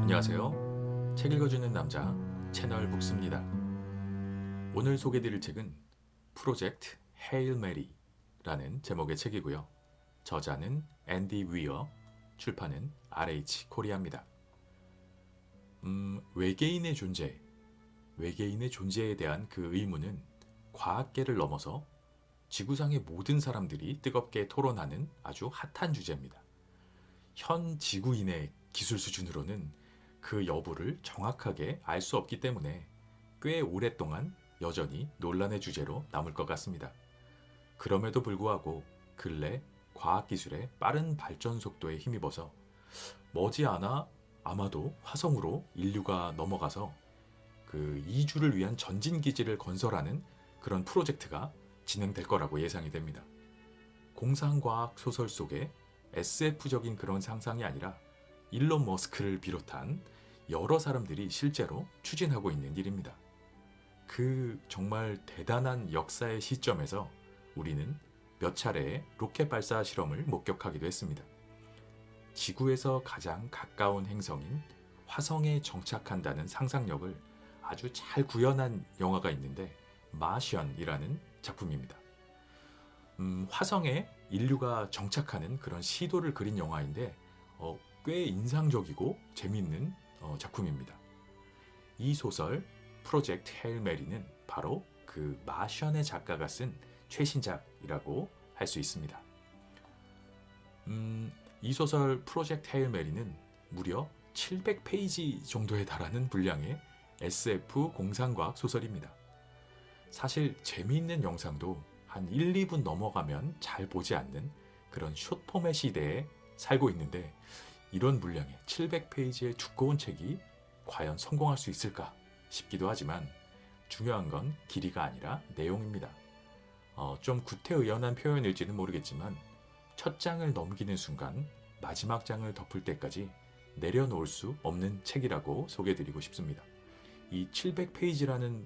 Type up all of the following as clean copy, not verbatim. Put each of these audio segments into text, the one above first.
안녕하세요. 책 읽어주는 남자 채널 북스입니다. 오늘 소개드릴 책은 프로젝트 헤일 메리라는 제목의 책이고요. 저자는 앤디 위어, 출판은 RH 코리아입니다. 외계인의 존재, 외계인의 존재에 대한 그 의문은 과학계를 넘어서 지구상의 모든 사람들이 뜨겁게 토론하는 아주 핫한 주제입니다. 현 지구인의 기술 수준으로는 그 여부를 정확하게 알 수 없기 때문에 꽤 오랫동안 여전히 논란의 주제로 남을 것 같습니다. 그럼에도 불구하고 근래 과학기술의 빠른 발전 속도에 힘입어서 머지않아 아마도 화성으로 인류가 넘어가서 그 이주를 위한 전진기지를 건설하는 그런 프로젝트가 진행될 거라고 예상이 됩니다. 공상과학 소설 속에 SF적인 그런 상상이 아니라 일론 머스크를 비롯한 여러 사람들이 실제로 추진하고 있는 일입니다. 그 정말 대단한 역사의 시점에서 우리는 몇 차례의 로켓 발사 실험을 목격하기도 했습니다. 지구에서 가장 가까운 행성인 화성에 정착한다는 상상력을 아주 잘 구현한 영화가 있는데 마션이라는 작품입니다. 화성에 인류가 정착하는 그런 시도를 그린 영화인데 꽤 인상적이고 재미있는 작품입니다. 이 소설 프로젝트 헤일 메리는 바로 그 마션의 작가가 쓴 최신작이라고 할 수 있습니다. 이 소설 프로젝트 헤일 메리는 무려 700페이지 정도에 달하는 분량의 SF 공상과학 소설입니다. 사실 재미있는 영상도 한 1, 2분 넘어가면 잘 보지 않는 그런 숏폼의 시대에 살고 있는데 이런 분량의 700페이지의 두꺼운 책이 과연 성공할 수 있을까 싶기도 하지만 중요한 건 길이가 아니라 내용입니다. 좀 구태의연한 표현일지는 모르겠지만 첫 장을 넘기는 순간 마지막 장을 덮을 때까지 내려놓을 수 없는 책이라고 소개해드리고 싶습니다. 이 700페이지라는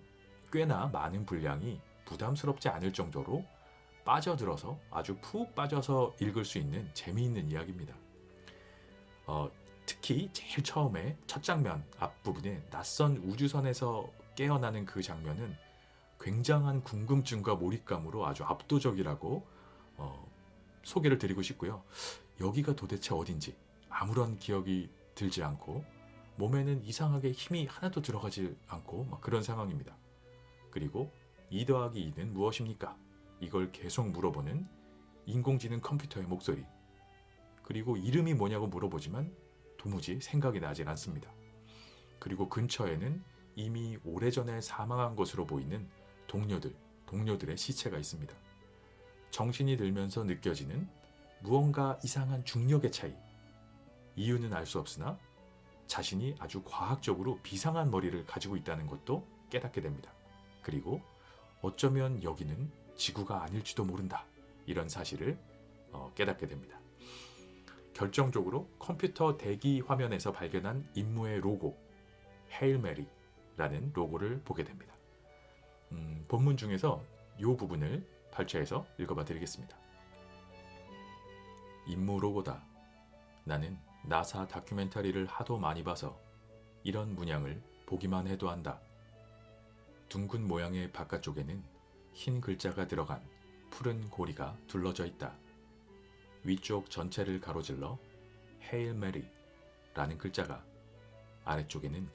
꽤나 많은 분량이 부담스럽지 않을 정도로 빠져들어서 아주 푹 빠져서 읽을 수 있는 재미있는 이야기입니다. 특히 제일 처음에 첫 장면 앞부분에 낯선 우주선에서 깨어나는 그 장면은 굉장한 궁금증과 몰입감으로 아주 압도적이라고 소개를 드리고 싶고요. 여기가 도대체 어딘지 아무런 기억이 들지 않고 몸에는 이상하게 힘이 하나도 들어가지 않고 막 그런 상황입니다. 그리고 2 더하기 2는 무엇입니까? 이걸 계속 물어보는 인공지능 컴퓨터의 목소리. 그리고 이름이 뭐냐고 물어보지만 도무지 생각이 나질 않습니다. 그리고 근처에는 이미 오래전에 사망한 것으로 보이는 동료들의 시체가 있습니다. 정신이 들면서 느껴지는 무언가 이상한 중력의 차이. 이유는 알 수 없으나 자신이 아주 과학적으로 비상한 머리를 가지고 있다는 것도 깨닫게 됩니다. 그리고 어쩌면 여기는 지구가 아닐지도 모른다. 이런 사실을 깨닫게 됩니다. 결정적으로 컴퓨터 대기 화면에서 발견한 임무의 로고, 헤일 메리라는 로고를 보게 됩니다. 본문 중에서 이 부분을 발췌해서 읽어봐 드리겠습니다. 임무 로고다. 나는 나사 다큐멘터리를 하도 많이 봐서 이런 문양을 보기만 해도 한다. 둥근 모양의 바깥쪽에는 흰 글자가 들어간 푸른 고리가 둘러져 있다. 위쪽 전체를 가로질러 헤일 메리라는 글자가, 아래쪽에는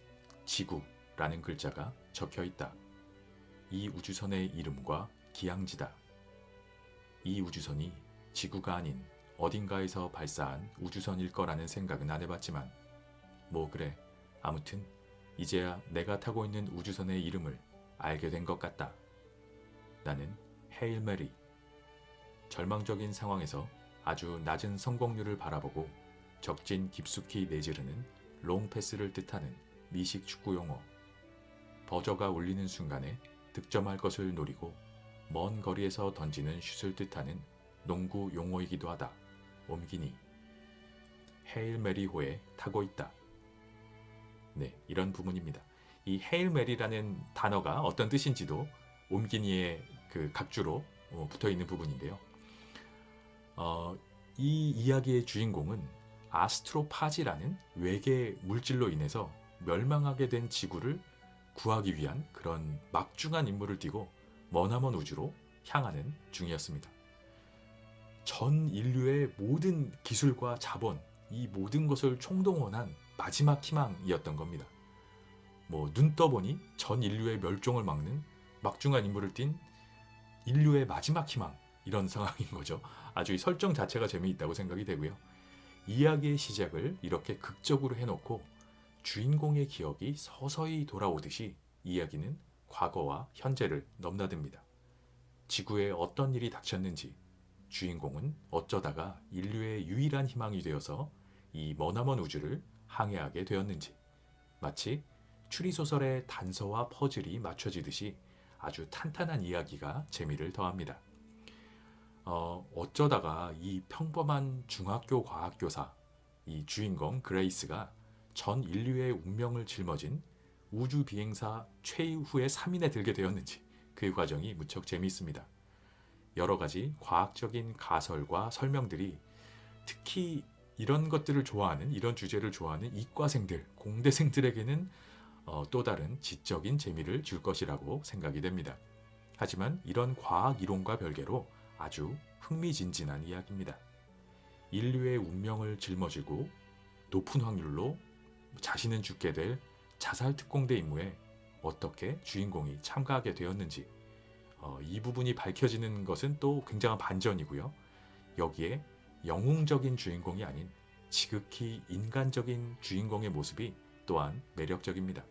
지구라는 글자가 적혀 있다. 이 우주선의 이름과 기항지다. 이 우주선이 지구가 아닌 어딘가에서 발사한 우주선일 거라는 생각은 안 해봤지만 뭐 그래, 아무튼 이제야 내가 타고 있는 우주선의 이름을 알게 된 것 같다. 나는 헤일 메리. 절망적인 상황에서 아주 낮은 성공률을 바라보고 적진 깊숙이 내지르는 롱패스를 뜻하는 미식 축구 용어. 버저가 울리는 순간에 득점할 것을 노리고 먼 거리에서 던지는 슛을 뜻하는 농구 용어이기도 하다. 옴기니. 헤일 메리호에 타고 있다. 네, 이런 부분입니다. 이 헤일 메리라는 단어가 어떤 뜻인지도 옴기니의 그 각주로 붙어 있는 부분인데요. 이 이야기의 주인공은 아스트로파지라는 외계 물질로 인해서 멸망하게 된 지구를 구하기 위한 그런 막중한 임무를 띠고 머나먼 우주로 향하는 중이었습니다. 전 인류의 모든 기술과 자본, 이 모든 것을 총동원한 마지막 희망이었던 겁니다. 눈 떠보니 전 인류의 멸종을 막는 막중한 임무를 띈 인류의 마지막 희망, 이런 상황인 거죠. 아주 이 설정 자체가 재미있다고 생각이 되고요. 이야기의 시작을 이렇게 극적으로 해놓고 주인공의 기억이 서서히 돌아오듯이 이야기는 과거와 현재를 넘나듭니다. 지구에 어떤 일이 닥쳤는지, 주인공은 어쩌다가 인류의 유일한 희망이 되어서 이 머나먼 우주를 항해하게 되었는지, 마치 추리소설의 단서와 퍼즐이 맞춰지듯이 아주 탄탄한 이야기가 재미를 더합니다. 어쩌다가 이 평범한 중학교 과학교사, 이 주인공 그레이스가 전 인류의 운명을 짊어진 우주 비행사 최후의 3인에 들게 되었는지, 그 과정이 무척 재미있습니다. 여러 가지 과학적인 가설과 설명들이 특히 이런 것들을 좋아하는, 이런 주제를 좋아하는 이과생들, 공대생들에게는 또 다른 지적인 재미를 줄 것이라고 생각이 됩니다. 하지만 이런 과학 이론과 별개로 아주 흥미진진한 이야기입니다. 인류의 운명을 짊어지고 높은 확률로 자신은 죽게 될 자살 특공대 임무에 어떻게 주인공이 참가하게 되었는지, 이 부분이 밝혀지는 것은 또 굉장한 반전이고요. 여기에 영웅적인 주인공이 아닌 지극히 인간적인 주인공의 모습이 또한 매력적입니다.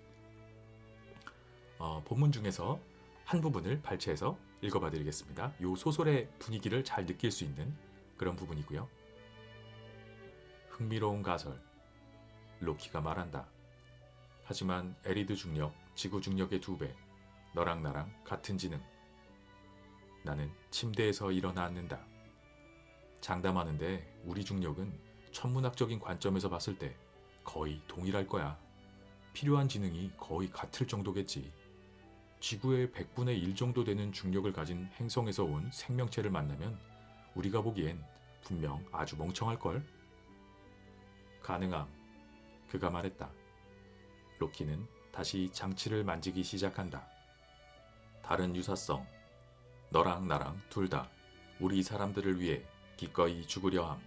본문 중에서 한 부분을 발췌해서 읽어봐 드리겠습니다. 이 소설의 분위기를 잘 느낄 수 있는 그런 부분이고요. 흥미로운 가설. 로키가 말한다. 하지만 에리드 중력, 지구 중력의 2배, 너랑 나랑 같은 지능. 나는 침대에서 일어나 앉는다. 장담하는데 우리 중력은 천문학적인 관점에서 봤을 때 거의 동일할 거야. 필요한 지능이 거의 같을 정도겠지. 지구의 100분의 1 정도 되는 중력을 가진 행성에서 온 생명체를 만나면 우리가 보기엔 분명 아주 멍청할걸? 가능함. 그가 말했다. 로키는 다시 장치를 만지기 시작한다. 다른 유사성. 너랑 나랑 둘 다 우리 사람들을 위해 기꺼이 죽으려 함.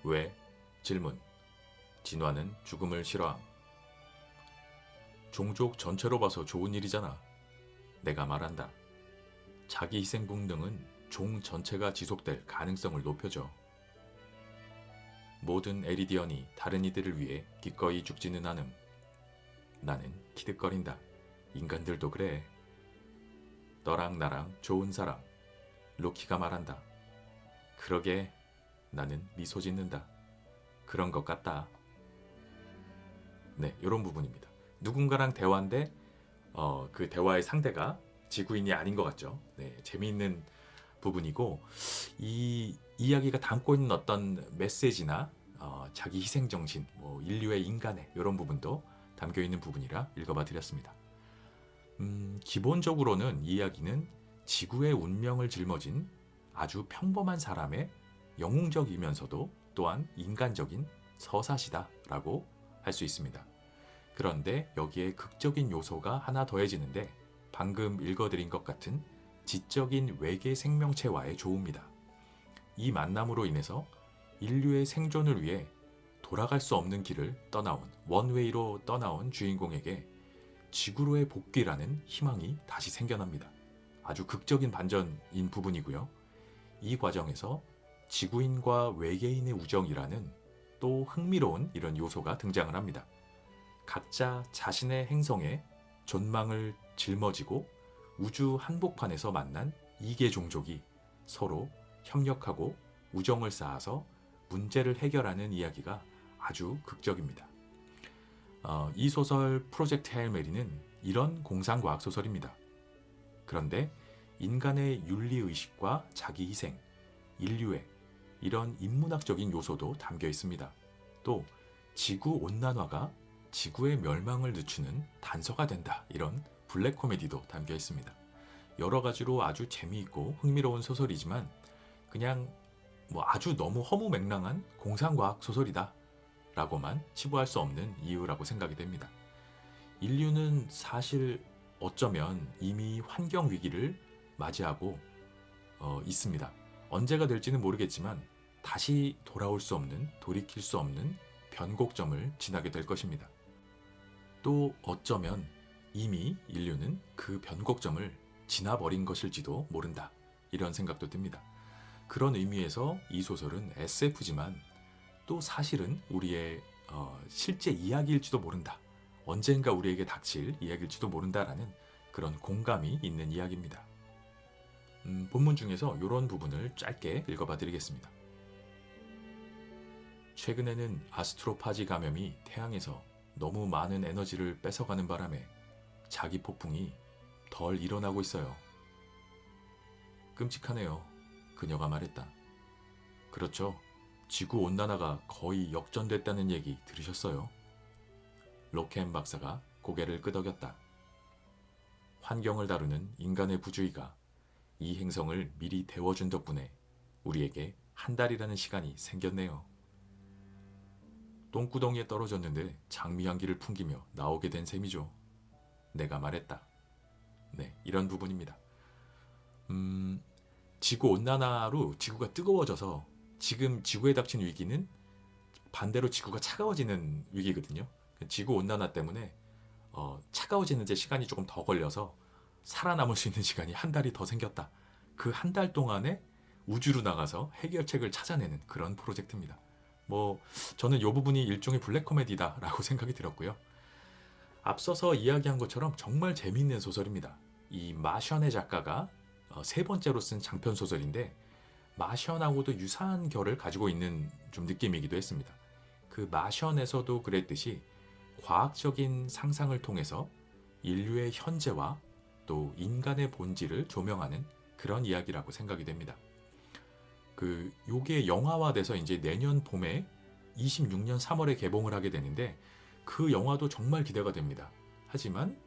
왜? 질문. 진화는 죽음을 싫어함. 종족 전체로 봐서 좋은 일이잖아. 내가 말한다. 자기 희생 본능은 종 전체가 지속될 가능성을 높여줘. 모든 에리디언이 다른 이들을 위해 기꺼이 죽지는 않음. 나는 키득거린다. 인간들도 그래. 너랑 나랑 좋은 사람. 로키가 말한다. 그러게. 나는 미소 짓는다. 그런 것 같다. 네, 이런 부분입니다. 누군가랑 대화인데 그 대화의 상대가 지구인이 아닌 것 같죠. 네, 재미있는 부분이고, 이 이야기가 담고 있는 어떤 메시지나 자기 희생 정신, 인류의 인간의 이런 부분도 담겨 있는 부분이라 읽어봐 드렸습니다. 기본적으로는 이 이야기는 지구의 운명을 짊어진 아주 평범한 사람의 영웅적이면서도 또한 인간적인 서사시다라고 할 수 있습니다. 그런데 여기에 극적인 요소가 하나 더해지는데 방금 읽어드린 것 같은 지적인 외계 생명체와의 조우입니다. 이 만남으로 인해서 인류의 생존을 위해 돌아갈 수 없는 길을 떠나온, 원웨이로 떠나온 주인공에게 지구로의 복귀라는 희망이 다시 생겨납니다. 아주 극적인 반전인 부분이고요. 이 과정에서 지구인과 외계인의 우정이라는 또 흥미로운 이런 요소가 등장을 합니다. 각자 자신의 행성에 존망을 짊어지고 우주 한복판에서 만난 이계 종족이 서로 협력하고 우정을 쌓아서 문제를 해결하는 이야기가 아주 극적입니다. 이 소설 프로젝트 헤일 메리는 이런 공상과학 소설입니다. 그런데 인간의 윤리의식과 자기희생, 인류의 이런 인문학적인 요소도 담겨 있습니다. 또 지구온난화가 지구의 멸망을 늦추는 단서가 된다, 이런 블랙 코미디도 담겨 있습니다. 여러 가지로 아주 재미있고 흥미로운 소설이지만 그냥 아주 너무 허무맹랑한 공상과학 소설이다, 라고만 치부할 수 없는 이유라고 생각이 됩니다. 인류는 사실 어쩌면 이미 환경 위기를 맞이하고 있습니다. 언제가 될지는 모르겠지만 다시 돌아올 수 없는, 돌이킬 수 없는 변곡점을 지나게 될 것입니다. 또 어쩌면 이미 인류는 그 변곡점을 지나버린 것일지도 모른다. 이런 생각도 듭니다. 그런 의미에서 이 소설은 SF지만 또 사실은 우리의 실제 이야기일지도 모른다. 언젠가 우리에게 닥칠 이야기일지도 모른다라는 그런 공감이 있는 이야기입니다. 본문 중에서 이런 부분을 짧게 읽어봐 드리겠습니다. 최근에는 아스트로파지 감염이 태양에서 너무 많은 에너지를 뺏어가는 바람에 자기 폭풍이 덜 일어나고 있어요. 끔찍하네요. 그녀가 말했다. 그렇죠. 지구온난화가 거의 역전됐다는 얘기 들으셨어요? 로켄 박사가 고개를 끄덕였다. 환경을 다루는 인간의 부주의가 이 행성을 미리 데워준 덕분에 우리에게 한 달이라는 시간이 생겼네요. 똥구덩이에 떨어졌는데 장미향기를 풍기며 나오게 된 셈이죠. 내가 말했다. 네, 이런 부분입니다. 지구온난화로 지구가 뜨거워져서 지금 지구에 닥친 위기는 반대로 지구가 차가워지는 위기거든요. 지구온난화 때문에 차가워지는 데 시간이 조금 더 걸려서 살아남을 수 있는 시간이 한 달이 더 생겼다. 그 한 달 동안에 우주로 나가서 해결책을 찾아내는 그런 프로젝트입니다. 저는 이 부분이 일종의 블랙 코미디다라고 생각이 들었고요. 앞서서 이야기한 것처럼 정말 재미있는 소설입니다. 이 마션의 작가가 세 번째로 쓴 장편 소설인데 마션하고도 유사한 결을 가지고 있는 좀 느낌이기도 했습니다. 그 마션에서도 그랬듯이 과학적인 상상을 통해서 인류의 현재와 또 인간의 본질을 조명하는 그런 이야기라고 생각이 됩니다. 요게 영화화돼서 이제 내년 봄에 26년 3월에 개봉을 하게 되는데 그 영화도 정말 기대가 됩니다. 하지만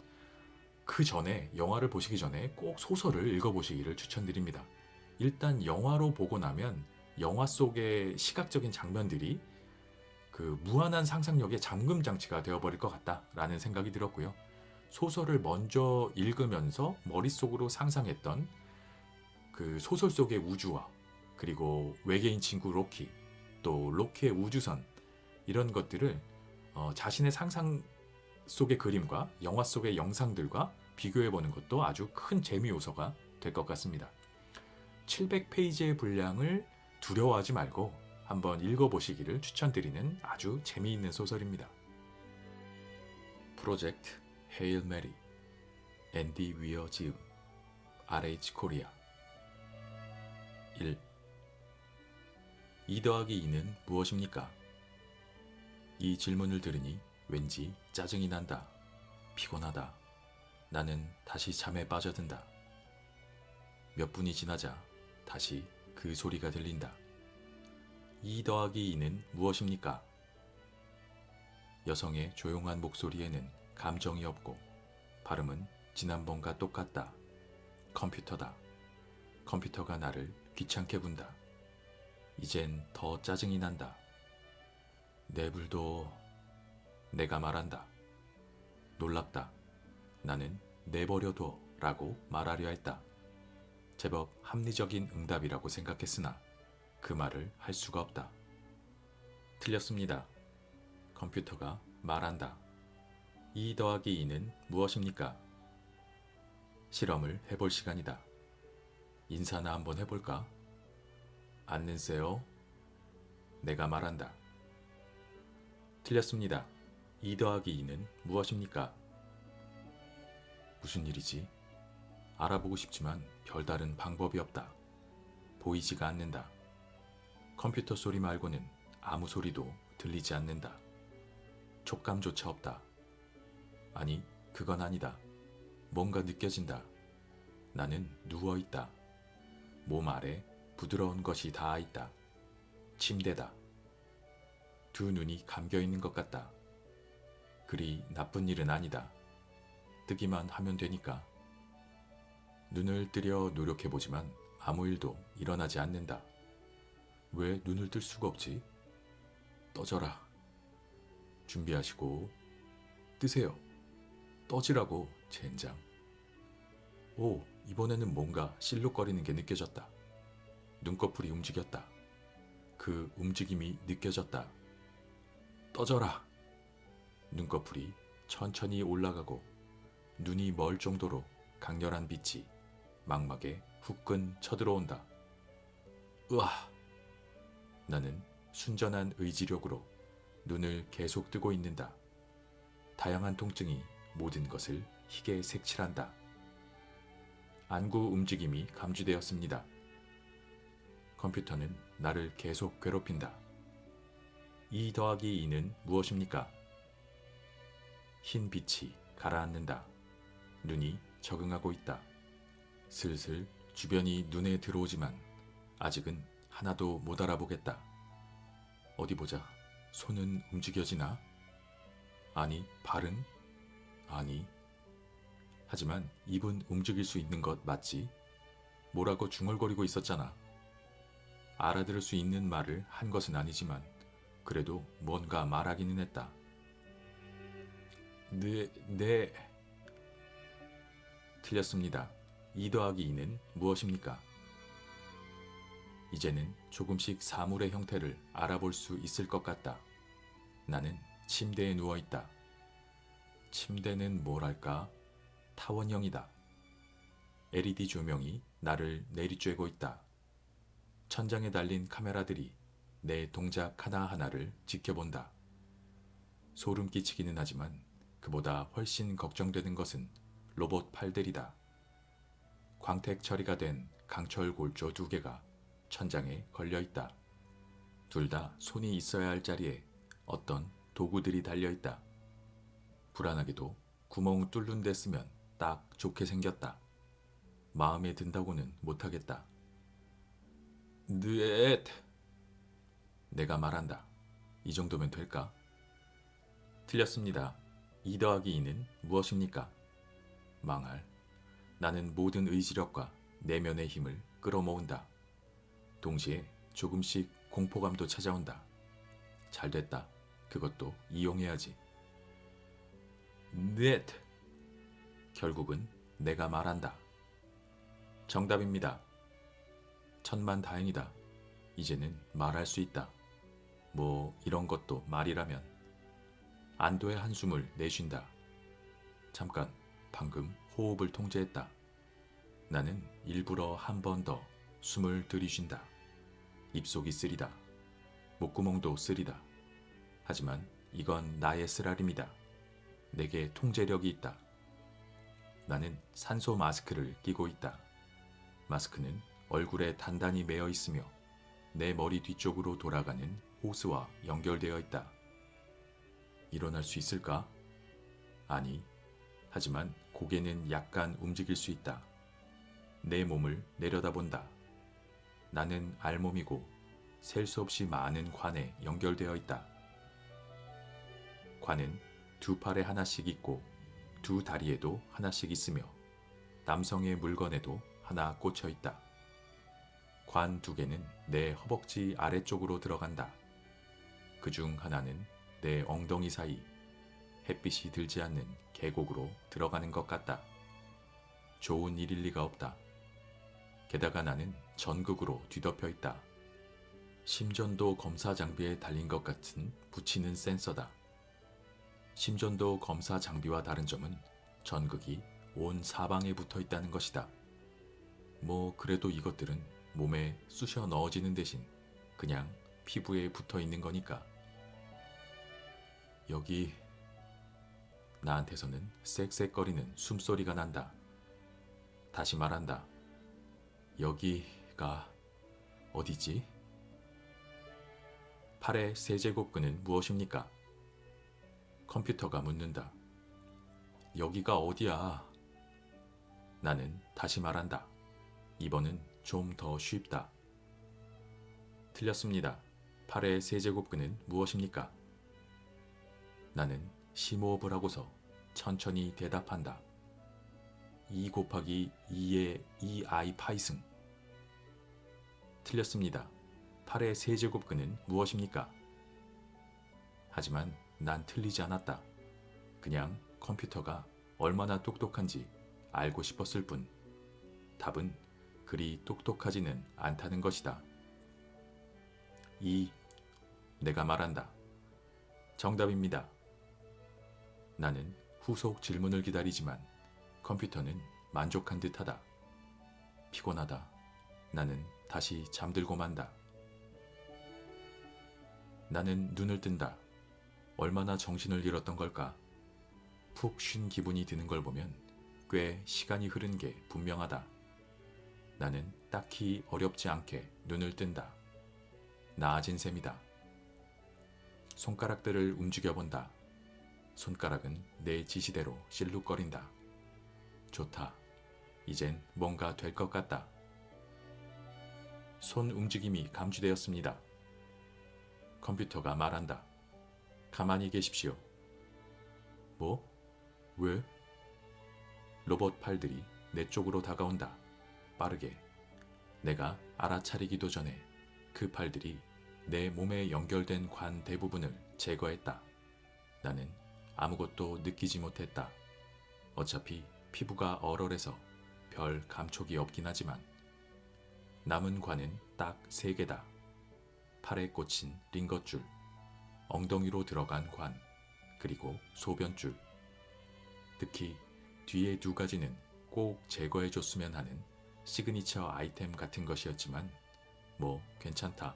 그 전에 영화를 보시기 전에 꼭 소설을 읽어보시기를 추천드립니다. 일단 영화로 보고 나면 영화 속의 시각적인 장면들이 그 무한한 상상력의 잠금 장치가 되어버릴 것 같다라는 생각이 들었고요. 소설을 먼저 읽으면서 머릿속으로 상상했던 그 소설 속의 우주와 그리고 외계인 친구 로키, 또 로키의 우주선 이런 것들을 자신의 상상 속의 그림과 영화 속의 영상들과 비교해보는 것도 아주 큰 재미 요소가 될 것 같습니다. 700페이지의 분량을 두려워하지 말고 한번 읽어보시기를 추천드리는 아주 재미있는 소설입니다. 프로젝트 헤일 메리, 앤디 위어 지음, RH 코리아. 1. 2 더하기 2는 무엇입니까? 이 질문을 들으니 왠지 짜증이 난다. 피곤하다. 나는 다시 잠에 빠져든다. 몇 분이 지나자 다시 그 소리가 들린다. 2 더하기 2는 무엇입니까? 여성의 조용한 목소리에는 감정이 없고 발음은 지난번과 똑같다. 컴퓨터다. 컴퓨터가 나를 귀찮게 군다. 이젠 더 짜증이 난다. 내불도. 내가 말한다. 놀랍다. 나는 내버려둬 라고 말하려 했다. 제법 합리적인 응답이라고 생각했으나 그 말을 할 수가 없다. 틀렸습니다. 컴퓨터가 말한다. 2 더하기 2는 무엇입니까? 실험을 해볼 시간이다. 인사나 한번 해볼까? 앉는세요. 내가 말한다. 틀렸습니다. 2 더하기 2는 무엇입니까? 무슨 일이지? 알아보고 싶지만 별다른 방법이 없다. 보이지가 않는다. 컴퓨터 소리 말고는 아무 소리도 들리지 않는다. 촉감조차 없다. 아니, 그건 아니다. 뭔가 느껴진다. 나는 누워있다. 몸 아래 부드러운 것이 닿아 있다. 침대다. 두 눈이 감겨있는 것 같다. 그리 나쁜 일은 아니다. 뜨기만 하면 되니까. 눈을 뜨려 노력해보지만 아무 일도 일어나지 않는다. 왜 눈을 뜰 수가 없지? 떠져라. 준비하시고 뜨세요. 떠지라고 젠장. 오, 이번에는 뭔가 실룩거리는 게 느껴졌다. 눈꺼풀이 움직였다. 그 움직임이 느껴졌다. 떠져라. 눈꺼풀이 천천히 올라가고 눈이 멀 정도로 강렬한 빛이 망막에 후끈 쳐들어온다. 으아! 나는 순전한 의지력으로 눈을 계속 뜨고 있는다. 다양한 통증이 모든 것을 희게 색칠한다. 안구 움직임이 감지되었습니다. 컴퓨터는 나를 계속 괴롭힌다. 2 더하기 2는 무엇입니까? 흰 빛이 가라앉는다. 눈이 적응하고 있다. 슬슬 주변이 눈에 들어오지만 아직은 하나도 못 알아보겠다. 어디 보자. 손은 움직여지나? 아니, 발은? 아니. 하지만 입은 움직일 수 있는 것 맞지? 뭐라고 중얼거리고 있었잖아. 알아들을 수 있는 말을 한 것은 아니지만 그래도 뭔가 말하기는 했다. 네. 틀렸습니다. 2 더하기 2는 무엇입니까? 이제는 조금씩 사물의 형태를 알아볼 수 있을 것 같다. 나는 침대에 누워있다. 침대는 뭐랄까? 타원형이다. LED 조명이 나를 내리쬐고 있다. 천장에 달린 카메라들이 내 동작 하나하나를 지켜본다. 소름 끼치기는 하지만 그보다 훨씬 걱정되는 것은 로봇 팔들이다. 광택 처리가 된 강철 골조 2개가 천장에 걸려 있다. 둘 다 손이 있어야 할 자리에 어떤 도구들이 달려 있다. 불안하게도 구멍 뚫는 데 쓰면 딱 좋게 생겼다. 마음에 든다고는 못하겠다. 넷! 내가 말한다. 이 정도면 될까? 틀렸습니다. 2 더하기 2는 무엇입니까? 망할. 나는 모든 의지력과 내면의 힘을 끌어모은다. 동시에 조금씩 공포감도 찾아온다. 잘됐다. 그것도 이용해야지. 넷! 결국은 내가 말한다. 정답입니다. 천만다행이다. 이제는 말할 수 있다. 뭐 이런 것도 말이라면. 안도의 한숨을 내쉰다. 잠깐, 방금 호흡을 통제했다. 나는 일부러 한 번 더 숨을 들이쉰다. 입속이 쓰리다. 목구멍도 쓰리다. 하지만 이건 나의 쓰라림이다. 내게 통제력이 있다. 나는 산소 마스크를 끼고 있다. 마스크는 얼굴에 단단히 매어 있으며 내 머리 뒤쪽으로 돌아가는 호스와 연결되어 있다. 일어날 수 있을까? 아니. 하지만 고개는 약간 움직일 수 있다. 내 몸을 내려다본다. 나는 알몸이고 셀 수 없이 많은 관에 연결되어 있다. 관은 2 팔에 하나씩 있고 2 다리에도 하나씩 있으며 남성의 물건에도 하나 꽂혀 있다. 관 2개는 내 허벅지 아래쪽으로 들어간다. 그중 하나는 내 엉덩이 사이 햇빛이 들지 않는 계곡으로 들어가는 것 같다. 좋은 일일 리가 없다. 게다가 나는 전극으로 뒤덮여 있다. 심전도 검사 장비에 달린 것 같은 붙이는 센서다. 심전도 검사 장비와 다른 점은 전극이 온 사방에 붙어 있다는 것이다. 뭐 그래도 이것들은 몸에 쑤셔 넣어지는 대신 그냥 피부에 붙어 있는 거니까. 여기 나한테서는 쌕쌕거리는 숨소리가 난다. 다시 말한다. 여기가 어디지? 팔의 세제곱근은 무엇입니까? 컴퓨터가 묻는다. 여기가 어디야? 나는 다시 말한다. 이번은 좀 더 쉽다. 틀렸습니다. 팔의 세제곱근은 무엇입니까? 나는 심호흡을 하고서 천천히 대답한다. 2 곱하기 2의 2i 파이승. 틀렸습니다. 팔의 세제곱근은 무엇입니까? 하지만 난 틀리지 않았다. 그냥 컴퓨터가 얼마나 똑똑한지 알고 싶었을 뿐. 답은 그리 똑똑하지는 않다는 것이다. 내가 말한다. 정답입니다. 나는 후속 질문을 기다리지만 컴퓨터는 만족한 듯하다. 피곤하다. 나는 다시 잠들고 만다. 나는 눈을 뜬다. 얼마나 정신을 잃었던 걸까? 푹 쉰 기분이 드는 걸 보면 꽤 시간이 흐른 게 분명하다. 나는 딱히 어렵지 않게 눈을 뜬다. 나아진 셈이다. 손가락들을 움직여본다. 손가락은 내 지시대로 실룩거린다. 좋다. 이젠 뭔가 될 것 같다. 손 움직임이 감지되었습니다. 컴퓨터가 말한다. 가만히 계십시오. 뭐? 왜? 로봇 팔들이 내 쪽으로 다가온다. 빠르게. 내가 알아차리기도 전에 그 팔들이 내 몸에 연결된 관 대부분을 제거했다. 나는 아무것도 느끼지 못했다. 어차피 피부가 얼얼해서 별 감촉이 없긴 하지만 남은 관은 딱 3개다. 팔에 꽂힌 링거줄, 엉덩이로 들어간 관, 그리고 소변줄. 특히 뒤에 2가지는 꼭 제거해줬으면 하는 시그니처 아이템 같은 것이었지만 뭐 괜찮다.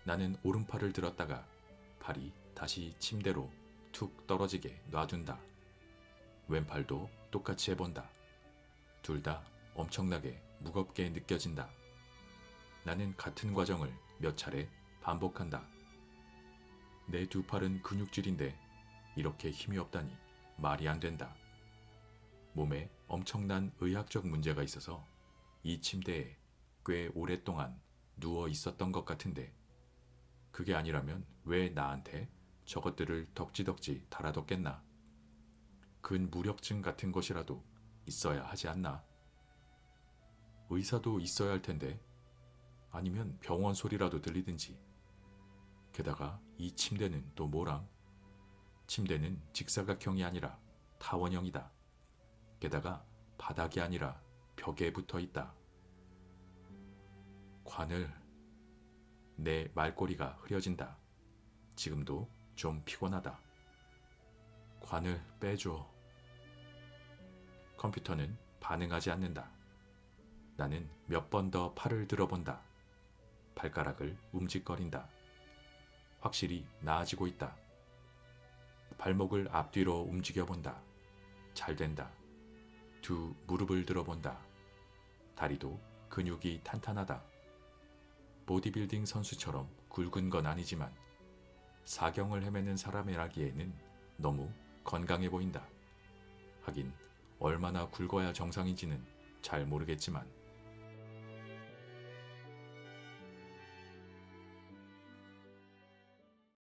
나는 오른팔을 들었다가 팔이 다시 침대로 툭 떨어지게 놔둔다. 왼팔도 똑같이 해본다. 둘 다 엄청나게 무겁게 느껴진다. 나는 같은 과정을 몇 차례 반복한다. 내 2팔은 근육질인데 이렇게 힘이 없다니 말이 안 된다. 몸에 엄청난 의학적 문제가 있어서 이 침대에 꽤 오랫동안 누워 있었던 것 같은데 그게 아니라면 왜 나한테 저것들을 덕지덕지 달아뒀겠나? 근무력증 같은 것이라도 있어야 하지 않나? 의사도 있어야 할 텐데 아니면 병원 소리라도 들리든지. 게다가 이 침대는 또 뭐람? 침대는 직사각형이 아니라 타원형이다. 게다가 바닥이 아니라 벽에 붙어 있다. 관을. 내 말꼬리가 흐려진다. 지금도 좀 피곤하다. 관을 빼줘. 컴퓨터는 반응하지 않는다. 나는 몇 번 더 팔을 들어본다. 발가락을 움직거린다. 확실히 나아지고 있다. 발목을 앞뒤로 움직여본다. 잘 된다. 2 무릎을 들어본다. 다리도 근육이 탄탄하다. 보디빌딩 선수처럼 굵은 건 아니지만 사경을 헤매는 사람이라기에는 너무 건강해 보인다. 하긴 얼마나 굵어야 정상인지는 잘 모르겠지만